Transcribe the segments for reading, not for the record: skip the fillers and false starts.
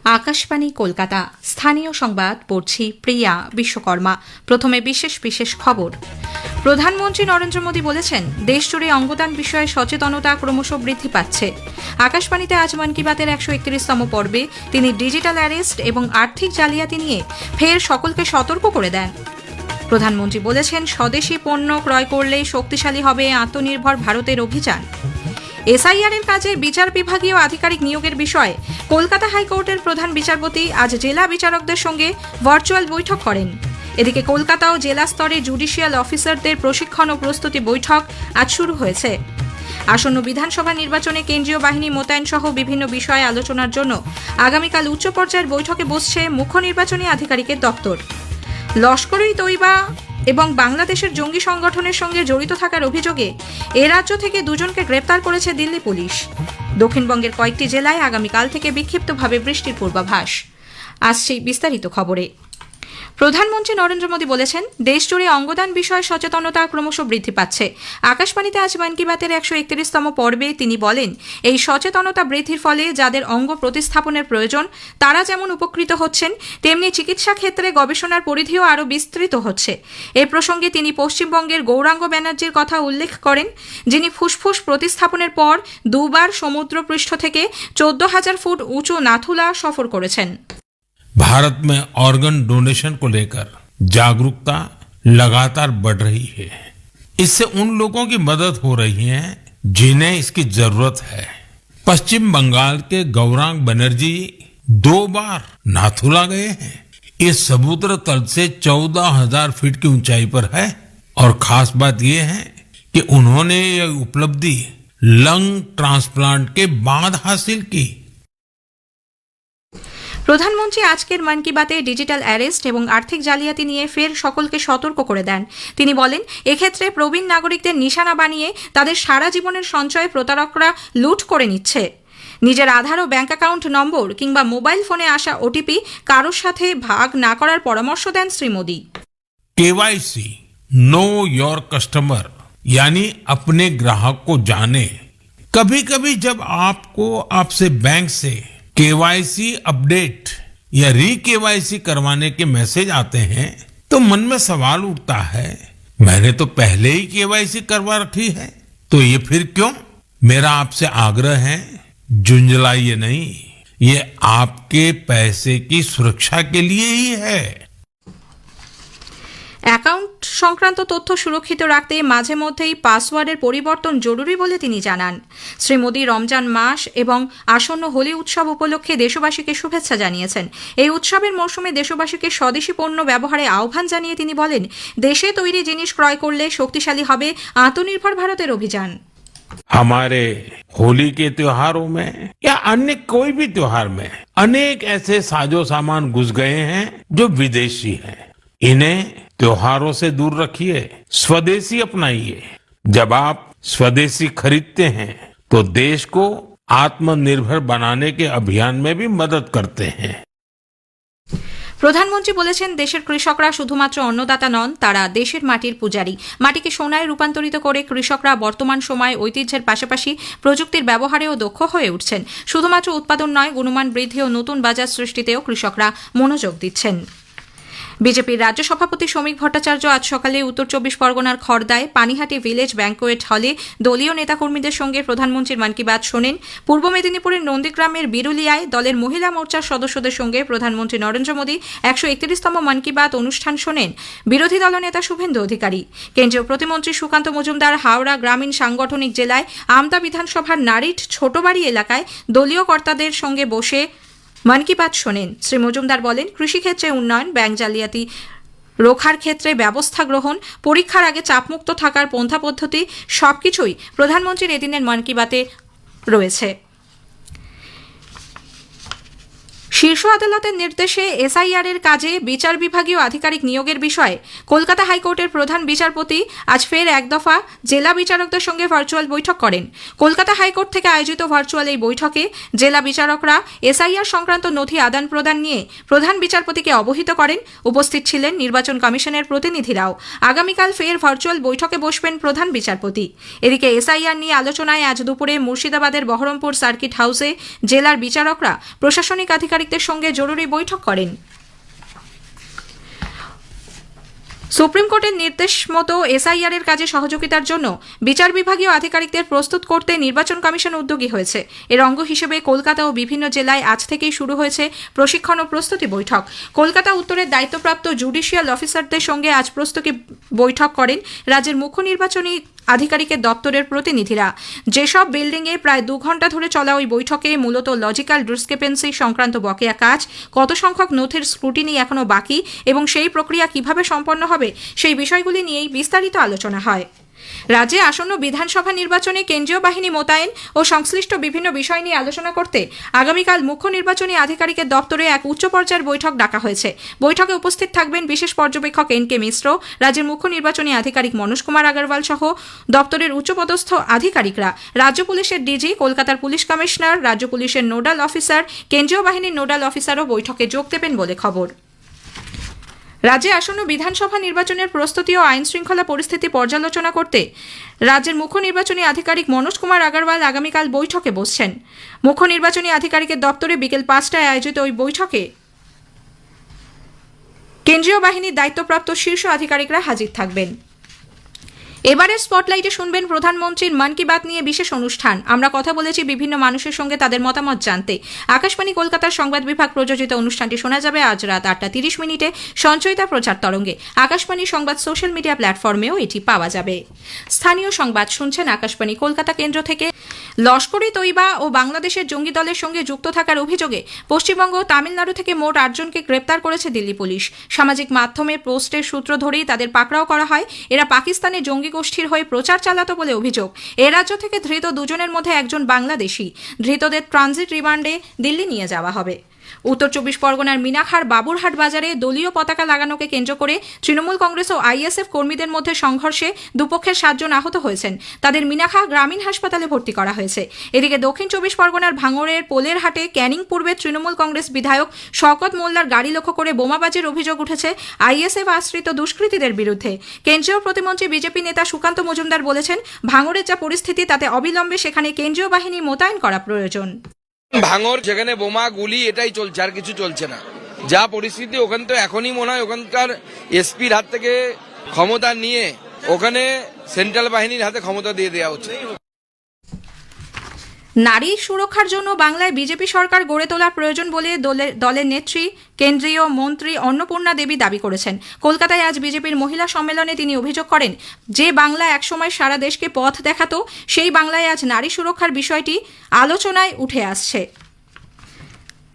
আকাশবাণী কলকাতা স্থানীয় সংবাদ পড়ছি প্রিয়া বিশ্বকর্মা। প্রথমে বিশেষ বিশেষ খবর। প্রধানমন্ত্রী নরেন্দ্র মোদী বলেছেন, দেশজুড়ে অঙ্গদান বিষয়ে সচেতনতা ক্রমশ বৃদ্ধি পাচ্ছে। আকাশবাণীতে আজ মন কি বাতের 131তম পর্বে তিনি ডিজিটাল অ্যারেস্ট এবং আর্থিক জালিয়াতি নিয়ে ফের সকলকে সতর্ক করে দেন। প্রধানমন্ত্রী বলেছেন, স্বদেশি পণ্য ক্রয় করলেই শক্তিশালী হবে আত্মনির্ভর ভারতের অভিযান। এসআইআর এর কাজে বিচার বিভাগীয় আধিকারিক নিয়োগের বিষয়ে কলকাতা হাইকোর্টের প্রধান বিচারপতি আজ জেলা বিচারকদের সঙ্গে ভার্চুয়াল বৈঠক করেন। এদিকে কলকাতা ও জেলা স্তরে জুডিশিয়াল অফিসারদের প্রশিক্ষণ ও প্রস্তুতি বৈঠক আজ শুরু হয়েছে। আসন্ন বিধানসভা নির্বাচনে কেন্দ্রীয় বাহিনী মোতায়েন সহ বিভিন্ন বিষয়ে আলোচনার জন্য আগামীকাল উচ্চ পর্যায়ের বৈঠকে বসছে মুখ্য নির্বাচনী আধিকারিকের দপ্তর। লস্কর-ই-তৈবা এবং বাংলাদেশের জঙ্গি সংগঠনের সঙ্গে জড়িত থাকার অভিযোগে এ রাজ্য থেকে দুজনকে গ্রেপ্তার করেছে দিল্লি পুলিশ। দক্ষিণবঙ্গের কয়েকটি জেলায় আগামীকাল থেকে বিক্ষিপ্তভাবে বৃষ্টির পূর্বাভাস। আসছে বিস্তারিত খবরে। প্রধানমন্ত্রী নরেন্দ্র মোদী বলেছেন, দেশজুড়ে অঙ্গদান বিষয়ে সচেতনতা ক্রমশ বৃদ্ধি পাচ্ছে। আকাশবাণীতে আজ মন কি বাতের 131তম পর্বে তিনি বলেন, এই সচেতনতা বৃদ্ধির ফলে যাদের অঙ্গ প্রতিস্থাপনের প্রয়োজন তারা যেমন উপকৃত হচ্ছেন, তেমনি চিকিৎসা ক্ষেত্রে গবেষণার পরিধিও আরও বিস্তৃত হচ্ছে। এ প্রসঙ্গে তিনি পশ্চিমবঙ্গের গৌরাঙ্গ ব্যানার্জির কথা উল্লেখ করেন, যিনি ফুসফুস প্রতিস্থাপনের পর দুবার সমুদ্রপৃষ্ঠ থেকে 14,000 ফুট উঁচু নাথুলা সফর করেছেন। भारत में ऑर्गन डोनेशन को लेकर जागरूकता लगातार बढ़ रही है। इससे उन लोगों की मदद हो रही है जिन्हें इसकी जरूरत है। पश्चिम बंगाल के गौरांग बनर्जी 2 बार नाथुला गए हैं। ये समुद्र तल से 14,000 फीट की ऊंचाई पर है और खास बात यह है कि उन्होंने ये उपलब्धि लंग ट्रांसप्लांट के बाद हासिल की। প্রধানমন্ত্রী আজকের মন কি বাতে ডিজিটাল অ্যারেস্ট এবং আর্থিক জালিয়াতি নিয়ে ফের সকলকে সতর্ক করে দেন। তিনি বলেন, এক্ষেত্রে প্রবীণ নাগরিকদের নিশানা বানিয়ে তাদের সারা জীবনের সঞ্চয়ে প্রতারকরা লুট করে নিচ্ছে। নিজের আধার ও ব্যাংক অ্যাকাউন্ট নম্বর কিংবা মোবাইল ফোনে আসা ওটিপি কারোর সাথে ভাগ না করার পরামর্শ দেন Shri Modi. KYC know your customer यानी अपने ग्राहक को जाने। कभी कभी जब आपको आपसे बैंक से केवाईसी अपडेट या री केवाईसी करवाने के मैसेज आते हैं तो मन में सवाल उठता है, मैंने तो पहले ही केवाईसी करवा रखी है, तो ये फिर क्यों? मेरा आपसे आग्रह है, झुंझलाइए नहीं, ये आपके पैसे की सुरक्षा के लिए ही है। অ্যাকাউন্ট সংক্রান্ত তথ্য সুরক্ষিত রাখতে মাঝে মধ্যেই পাসওয়ার্ডের পরিবর্তন জরুরি বলে তিনি জানান। শ্রী মোদী রমজান মাস এবং আসন্ন হোলি উৎসব উপলক্ষে দেশবাসীকে শুভেচ্ছা জানিয়েছেন। এই উৎসবের মৌসুমে দেশবাসীকে স্বদেশি পণ্য ব্যবহারে আহ্বান জানিয়ে তিনি বলেন, দেশে তৈরি জিনিস ক্রয় করলে শক্তিশালী হবে আত্মনির্ভর ভারতের অভিযান। हमारे होली के त्योहारों में या अन्य कोई भी त्योहार में अनेक ऐसे साजो सामान घुस गए हैं जो विदेशी हैं। इन्हें त्योहारों से दूर रखिए, स्वदेशी अपनाइए। जब आप स्वदेशी खरीदते हैं तो देश को आत्मनिर्भर बनाने के अभियान में भी मदद करते हैं। প্রধানমন্ত্রী বলেছেন, দেশের কৃষকরা শুধুমাত্র অন্নদাতা নন, তারা দেশের মাটির পূজারী। মাটিকে সোনায় রূপান্তরিত করে কৃষকরা বর্তমান সময়ে ঐতিহ্যের পাশাপাশি প্রযুক্তির ব্যবহারেও দক্ষ হয়ে উঠছেন। শুধুমাত্র উৎপাদন নয়, গুণমান বৃদ্ধি ও নতুন বাজার সৃষ্টিতেও কৃষকরা মনোযোগ দিচ্ছেন। বিজেপির রাজ্য সভাপতি শ্রমিক ভট্টাচার্য আজ সকালে উত্তর 24 পরগনার খড়দায় পানিহাটি ভিলেজ ব্যাংকোয়েট হলে দলীয় নেতাকর্মীদের সঙ্গে প্রধানমন্ত্রীর মন কি বাত শোনেন। পূর্ব মেদিনীপুরের নন্দীগ্রামের বিরুলিয়ায় দলের মহিলা মোর্চার সদস্যদের সঙ্গে প্রধানমন্ত্রী নরেন্দ্র মোদী 131তম মন কি বাত অনুষ্ঠান শোনেন। বিরোধী দলনেতা শুভেন্দু অধিকারী, কেন্দ্রীয় প্রতিমন্ত্রী সুকান্ত মজুমদার হাওড়া গ্রামীণ সাংগঠনিক জেলায় আমতা বিধানসভার নারিট ছোটবাড়ি এলাকায় দলীয় কর্তাদের সঙ্গে বসে মন কি বাত শোনেন। শ্রী মজুমদার বলেন, কৃষিক্ষেত্রে উন্নয়ন, ব্যাংক জালিয়াতি রোখার ক্ষেত্রে ব্যবস্থা গ্রহণ, পরীক্ষার আগে চাপমুক্ত থাকার পন্থা পদ্ধতি সবকিছুই প্রধানমন্ত্রীর এদিনের মন কি বাতে রয়েছে। শীর্ষ আদালতের নির্দেশে এসআইআর এর কাজে বিচার বিভাগীয় আধিকারিক নিয়োগের বিষয়ে কলকাতা হাইকোর্টের প্রধান বিচারপতি আজ ফের এক দফা জেলা বিচারকদের সঙ্গে ভার্চুয়াল বৈঠক করেন। কলকাতা হাইকোর্ট থেকে আয়োজিত ভার্চুয়াল এই বৈঠকে জেলা বিচারকরা এসআইআর সংক্রান্ত নথি আদান প্রদান নিয়ে প্রধান বিচারপতিকে অবহিত করেন। উপস্থিত ছিলেন নির্বাচন কমিশনের প্রতিনিধিরাও। আগামীকাল ফের ভার্চুয়াল বৈঠকে বসবেন প্রধান বিচারপতি। এদিকে এসআইআর নিয়ে আলোচনায় আজ দুপুরে মুর্শিদাবাদের বহরমপুর সার্কিট হাউসে জেলার বিচারকরা প্রশাসনিক আধিকারিক আধিকারিকদের সঙ্গে জরুরি বৈঠক করেন। সুপ্রিম কোর্টের নির্দেশ মতো এসআইআর এর কাজে সহযোগিতার জন্য বিচার বিভাগীয় আধিকারিকদের প্রস্তুত করতে নির্বাচন কমিশন উদ্যোগী হয়েছে। এর অঙ্গ হিসেবে কলকাতা ও বিভিন্ন জেলায় আজ থেকেই শুরু হয়েছে প্রশিক্ষণ ও প্রস্তুতি বৈঠক। কলকাতা উত্তরের দায়িত্বপ্রাপ্ত জুডিশিয়াল অফিসারদের সঙ্গে আজ প্রস্তুতি বৈঠক করেন রাজ্যের মুখ্য নির্বাচনী আধিকারিকের দপ্তরের প্রতিনিধিরা। যেসব বিল্ডিংয়ে প্রায় 2 ঘন্টা ধরে চলা ওই বৈঠকে মূলত লজিক্যাল ডিসক্রিপেন্সি সংক্রান্ত বকেয়া কাজ, কত সংখ্যক নথির স্ক্রুটিনি এখনো বাকি এবং সেই প্রক্রিয়া কিভাবে সম্পন্ন হবে সেই বিষয়গুলি নিয়েই বিস্তারিত আলোচনা হয়। রাজ্যে আসন্ন বিধানসভা নির্বাচনে কেন্দ্রীয় বাহিনী মোতায়েন ও সংশ্লিষ্ট বিভিন্ন বিষয় নিয়ে আলোচনা করতে আগামীকাল মুখ্য নির্বাচনী আধিকারিকের দপ্তরে এক উচ্চ পর্যায়ের বৈঠক ডাকা হয়েছে। বৈঠকে উপস্থিত থাকবেন বিশেষ পর্যবেক্ষক এন.কে. মিশ্র, রাজ্যের মুখ্য নির্বাচনী আধিকারিক মনোজ কুমার আগরওয়াল সহ দপ্তরের উচ্চপদস্থ আধিকারিকরা, রাজ্য পুলিশের ডিজি, কলকাতার পুলিশ কমিশনার, রাজ্য পুলিশের নোডাল অফিসার, কেন্দ্রীয় বাহিনীর নোডাল অফিসারও বৈঠকে যোগ দেবেন বলে খবর। রাজ্যে আসন্ন বিধানসভা নির্বাচনের প্রস্তুতি ও আইন শৃঙ্খলা পরিস্থিতি পর্যালোচনা করতে রাজ্যের মুখ্য নির্বাচনী আধিকারিক মনোজ কুমার আগরওয়াল আগামীকাল বৈঠকে বসছেন। মুখ্য নির্বাচনী আধিকারিকের দপ্তরে বিকেল 5টায় আয়োজিত ওই বৈঠকে কেন্দ্রীয় বাহিনীর দায়িত্বপ্রাপ্ত শীর্ষ আধিকারিকরা হাজির থাকবেন। এবারের স্পটলাইটে শুনবেন প্রধানমন্ত্রীর মন কি বাত নিয়ে বিশেষ অনুষ্ঠান। আমরা কথা বলেছি বিভিন্ন মানুষের সঙ্গে তাদের মতামত জানতে। আকাশবাণী কলকাতার সংবাদ বিভাগ প্রযোজিত অনুষ্ঠানটি শোনা যাবে আজ রাত 8:30 সঞ্চয়িতা প্রচার তরঙ্গে। আকাশবাণী সংবাদ সোশ্যাল মিডিয়া প্ল্যাটফর্মেও এটি পাওয়া যাবে। স্থানীয় সংবাদ শুনছেন আকাশবাণী কলকাতা কেন্দ্র থেকে। লস্কর-ই তৈবা ও বাংলাদেশের জঙ্গি দলের সঙ্গে যুক্ত থাকার অভিযোগে পশ্চিমবঙ্গ ও তামিলনাড়ু থেকে মোট 8 জনকে গ্রেপ্তার করেছে দিল্লি পুলিশ। সামাজিক মাধ্যমে পোস্টের সূত্র ধরেই তাদের পাকড়াও করা হয়। এরা পাকিস্তানের জঙ্গি গোষ্ঠীর হয়ে প্রচার চালাতো বলে অভিযোগ। এ রাজ্য থেকে ধৃত 2 জনের মধ্যে একজন বাংলাদেশি। ধৃতদের ট্রানজিট রিমান্ডে দিল্লি নিয়ে যাওয়া হবে। উত্তর 24 পরগনার মিনাখার বাবুরহাট বাজারে দলীয় পতাকা লাগানোকে কেন্দ্র করে তৃণমূল কংগ্রেস ও আইএসএফ কর্মীদের মধ্যে সংঘর্ষে দুপক্ষের 7 জন আহত হয়েছেন। তাদের মিনাখা গ্রামীণ হাসপাতালে ভর্তি করা হয়েছে। এদিকে দক্ষিণ 24 পরগনার ভাঙড়ের পোলের হাটে ক্যানিং পূর্বের তৃণমূল কংগ্রেস বিধায়ক শওকত মোল্লার গাড়ি লক্ষ্য করে বোমাবাজির অভিযোগ উঠেছে আইএসএফ আশ্রিত দুষ্কৃতীদের বিরুদ্ধে। কেন্দ্রীয় প্রতিমন্ত্রী বিজেপি নেতা সুকান্ত মজুমদার বলেছেন, ভাঙড়ের যা পরিস্থিতি তাতে অবিলম্বে সেখানে কেন্দ্রীয় বাহিনী মোতায়েন করা প্রয়োজন। ভাঙর যেখানে বোমা গুলি এটাই চলছে, আর কিছু চলছে না। যা পরিস্থিতি ওখানে তো এখনই মনে হয় ওখানকার এসপির হাত থেকে ক্ষমতা নিয়ে ওখানে সেন্ট্রাল বাহিনীর হাতে ক্ষমতা দিয়ে দেওয়া হচ্ছে। নারী সুরক্ষার জন্য বাংলায় বিজেপি সরকার গড়ে তোলা প্রয়োজন বলে দলের নেত্রী কেন্দ্রীয় মন্ত্রী অন্নপূর্ণা দেবী দাবি করেছেন। কলকাতায় আজ বিজেপির মহিলা সম্মেলনে তিনি অভিযোগ করেন, যে বাংলা একসময় সারা দেশকে পথ দেখাতো সেই বাংলায় আজ নারী সুরক্ষার বিষয়টি আলোচনায় উঠে আসছে।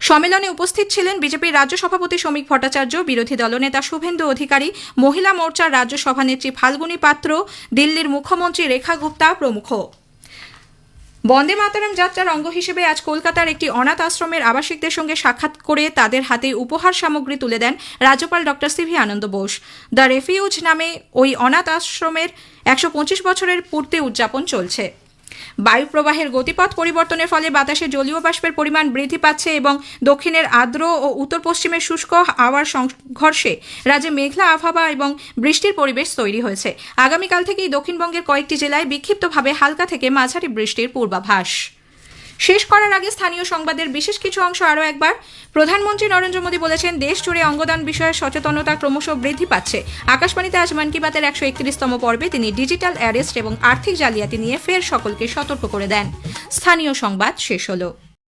সম্মেলনে উপস্থিত ছিলেন বিজেপির রাজ্য সভাপতি শ্রমিক ভট্টাচার্য, বিরোধী দলনেতা শুভেন্দু অধিকারী, মহিলা মোর্চার রাজ্য সভানেত্রী ফাল্গুনী পাত্র, দিল্লির মুখ্যমন্ত্রী রেখা গুপ্তা প্রমুখ। বন্দে মাতরম যাত্রার অঙ্গ হিসেবে আজ কলকাতার একটি অনাথ আশ্রমের আবাসিকদের সঙ্গে সাক্ষাৎ করে তাদের হাতে উপহার সামগ্রী তুলে দেন রাজ্যপাল doctor CV Ananda Bose. The refuge নামে ওই অনাথ আশ্রমের 125 বছরের পূর্তি উদযাপন চলছে। বায়ু প্রবাহের গতিপথ পরিবর্তনের ফলে বাতাসে জলীয় বাষ্পের পরিমাণ বৃদ্ধি পাচ্ছে এবং দক্ষিণের আর্দ্র ও উত্তর পশ্চিমের শুষ্ক হাওয়ার সংঘর্ষে রাজ্যে মেঘলা আবহাওয়া এবং বৃষ্টির পরিবেশ তৈরি হয়েছে। আগামীকাল থেকেই দক্ষিণবঙ্গের কয়েকটি জেলায় বিক্ষিপ্তভাবে হালকা থেকে মাঝারি বৃষ্টির পূর্বাভাস। শেষ করার আগে স্থানীয় সংবাদের বিশেষ কিছু অংশ আরও একবার। প্রধানমন্ত্রী নরেন্দ্র মোদী বলেছেন, দেশ জুড়ে অঙ্গদান বিষয়ে সচেতনতা ক্রমশ বৃদ্ধি পাচ্ছে। আকাশবাণীতে আজ মন কি বাতের 131তম পর্বে তিনি ডিজিটাল অ্যারেস্ট এবং আর্থিক জালিয়াতি নিয়ে ফের সকলকে সতর্ক করে দেন। স্থানীয় সংবাদ শেষ হলো।